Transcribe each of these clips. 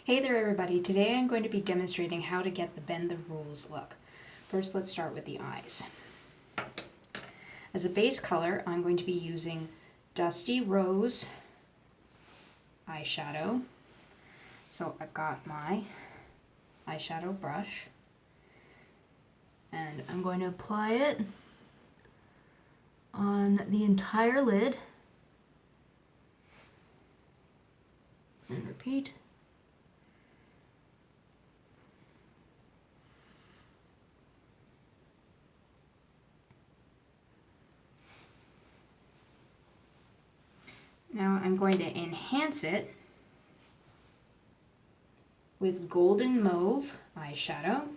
Hey there everybody, today I'm going to be demonstrating how to get the bend the rules look. First let's start with the eyes. As a base color I'm going to be using Dusty Rose eyeshadow. So I've got my eyeshadow brush and I'm going to apply it on the entire lid and repeat. Now I'm going to enhance it with Golden Mauve eyeshadow.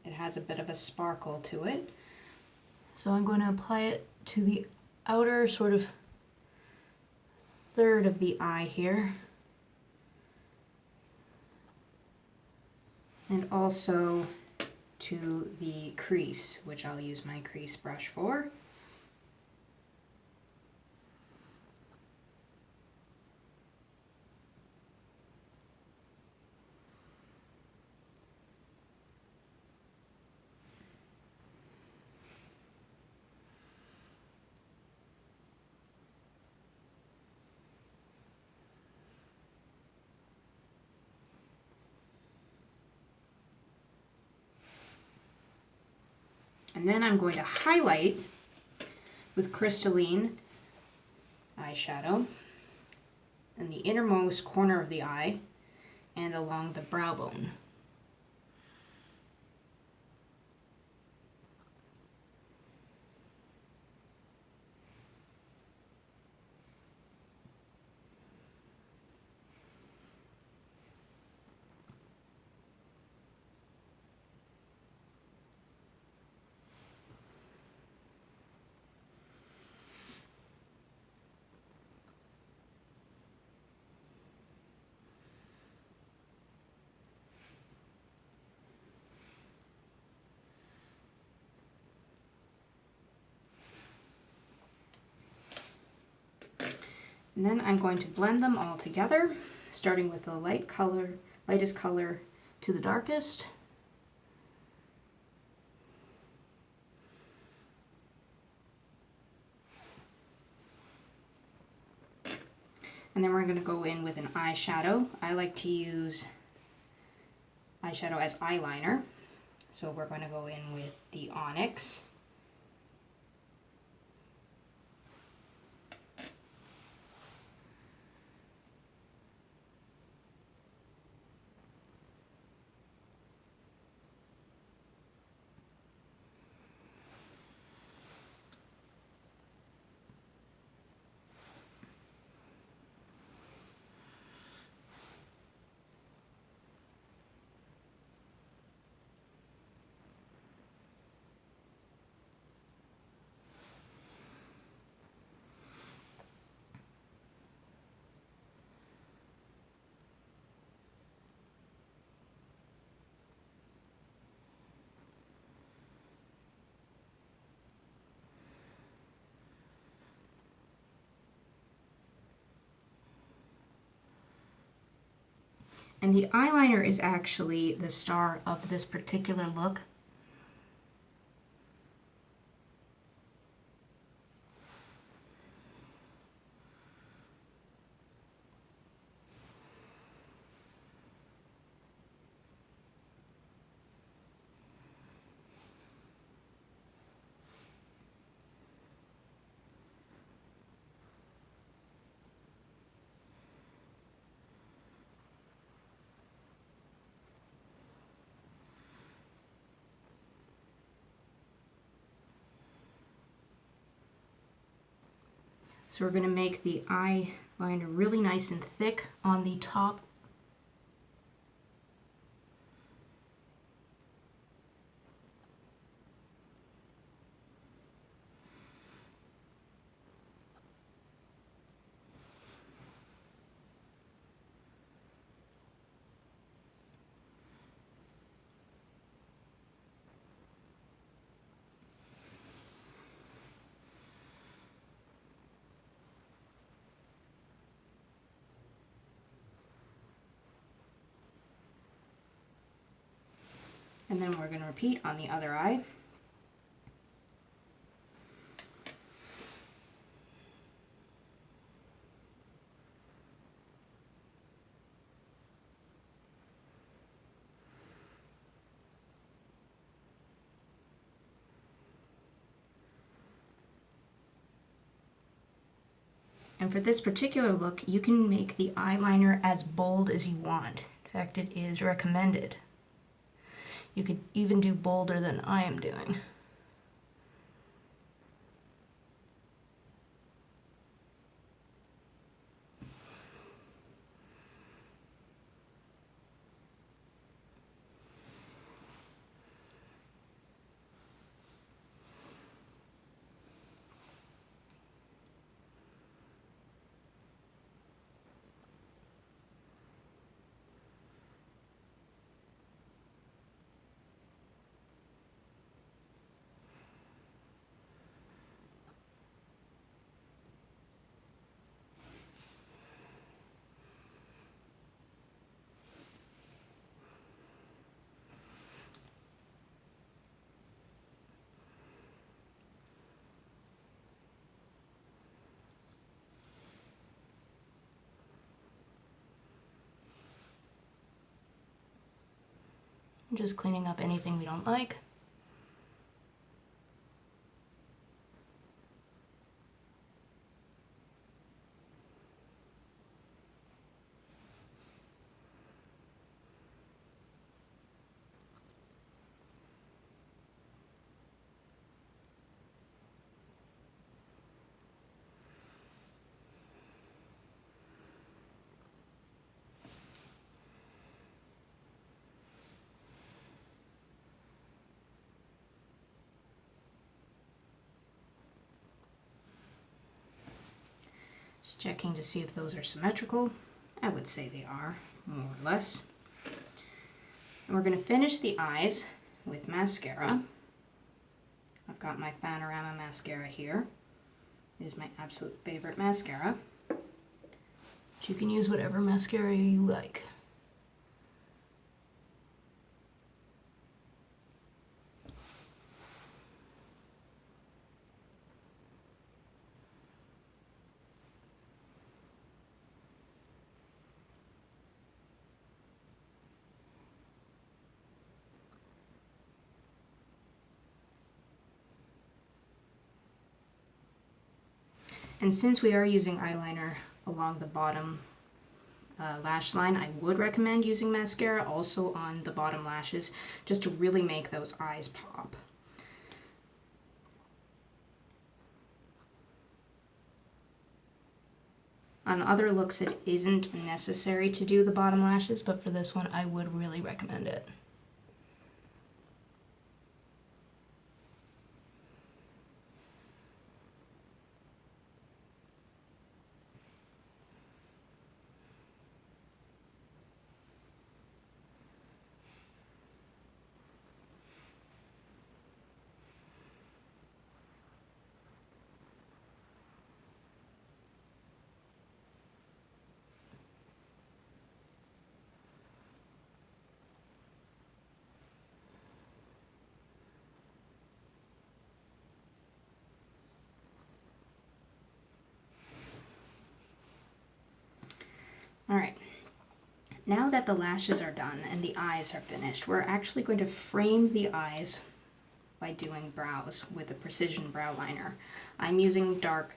It has a bit of a sparkle to it. So I'm going to apply it to the outer sort of third of the eye here. And also to the crease, which I'll use my crease brush for. And then I'm going to highlight with crystalline eyeshadow in the innermost corner of the eye and along the brow bone. And then I'm going to blend them all together, starting with the lightest color to the darkest. And then we're going to go in with an eyeshadow. I like to use eyeshadow as eyeliner. So we're going to go in with the Onyx. And the eyeliner is actually the star of this particular look. So we're going to make the eyeliner really nice and thick on the top. And then we're going to repeat on the other eye. And for this particular look, you can make the eyeliner as bold as you want. In fact, it is recommended. You could even do bolder than I am doing. Just cleaning up anything we don't like. Just checking to see if those are symmetrical. I would say they are, more or less. And we're going to finish the eyes with mascara. I've got my Panorama mascara here. It is my absolute favorite mascara. But you can use whatever mascara you like. And since we are using eyeliner along the bottom lash line, I would recommend using mascara also on the bottom lashes just to really make those eyes pop. On other looks it isn't necessary to do the bottom lashes, but for this one I would really recommend it. Alright, now that the lashes are done and the eyes are finished, we're actually going to frame the eyes by doing brows with a precision brow liner. I'm using dark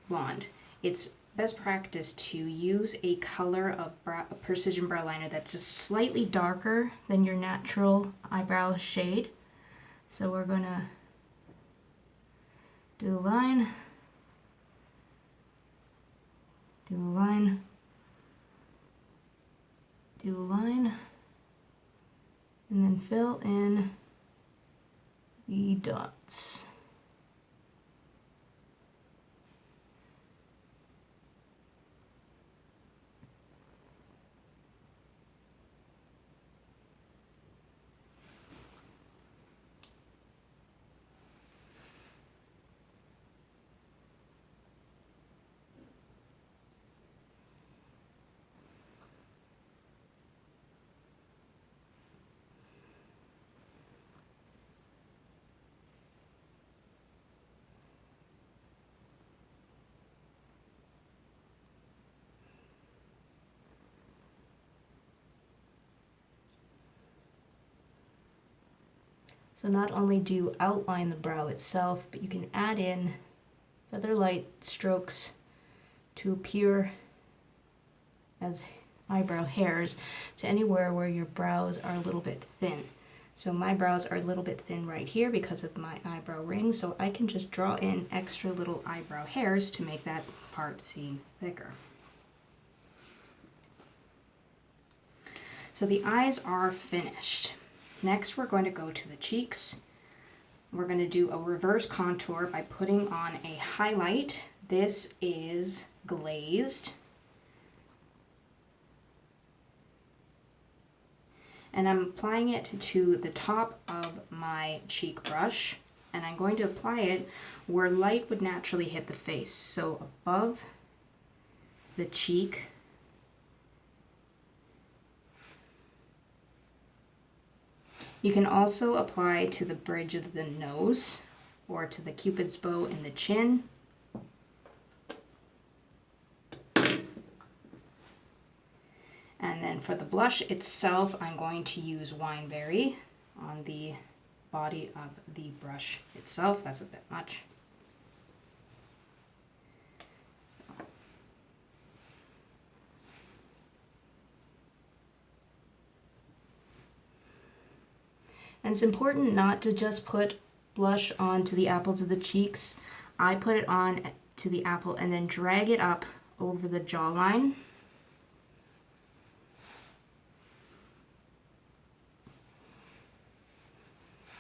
blonde. It's best practice to use a color of precision brow liner that's just slightly darker than your natural eyebrow shade. So we're going to do a line, do a line, do a line, and then fill in the dots. So not only do you outline the brow itself, but you can add in feather light strokes to appear as eyebrow hairs to anywhere where your brows are a little bit thin. So my brows are a little bit thin right here because of my eyebrow ring, so I can just draw in extra little eyebrow hairs to make that part seem thicker. So the eyes are finished. Next we're going to go to the cheeks. We're going to do a reverse contour by putting on a highlight. This is glazed. And I'm applying it to the top of my cheek brush, and I'm going to apply it where light would naturally hit the face, so above the cheek. You can also apply to the bridge of the nose or to the cupid's bow in the chin. And then for the blush itself, I'm going to use Wineberry on the body of the brush itself. That's a bit much. And it's important not to just put blush onto the apples of the cheeks. I put it on to the apple and then drag it up over the jawline.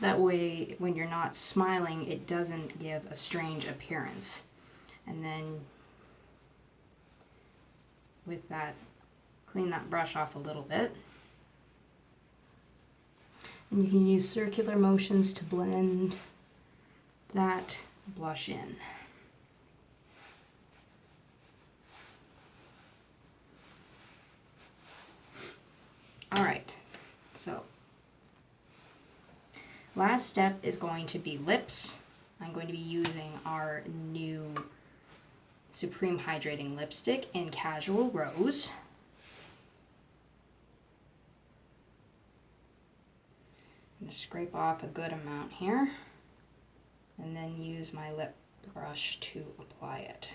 That way, when you're not smiling, it doesn't give a strange appearance. And then with that, clean that brush off a little bit. And you can use circular motions to blend that blush in. All right, so last step is going to be lips. I'm going to be using our new Supreme Hydrating Lipstick in Casual Rose. I'm going to scrape off a good amount here and then use my lip brush to apply it.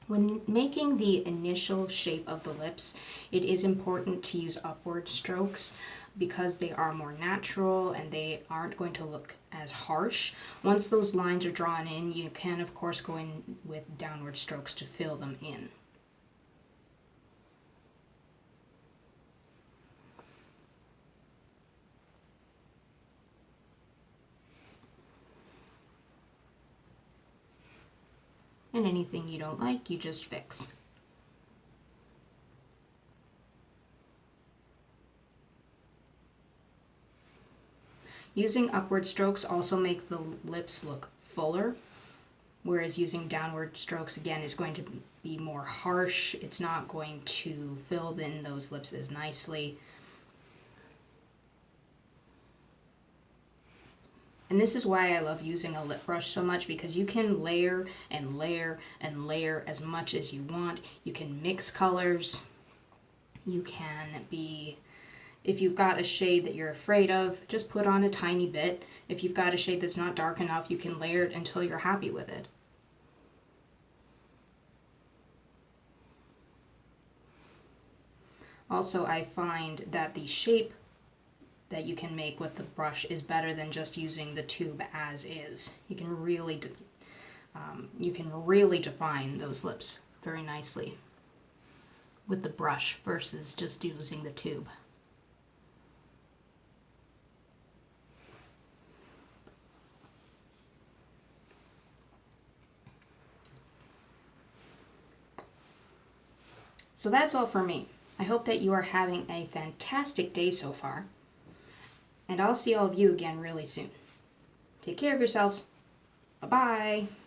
When making the initial shape of the lips, it is important to use upward strokes because they are more natural and they aren't going to look as harsh. Once those lines are drawn in, you can of course go in with downward strokes to fill them in. And anything you don't like, you just fix. Using upward strokes also make the lips look fuller, whereas using downward strokes again is going to be more harsh. It's not going to fill in those lips as nicely. And this is why I love using a lip brush so much, because you can layer and layer and layer as much as you want. You can mix colors. You can be If you've got a shade that you're afraid of, just put on a tiny bit. If you've got a shade that's not dark enough, you can layer it until you're happy with it. Also, I find that the shape that you can make with the brush is better than just using the tube as is. You can really define those lips very nicely with the brush versus just using the tube. So that's all for me. I hope that you are having a fantastic day so far, and I'll see all of you again really soon. Take care of yourselves. Bye-bye.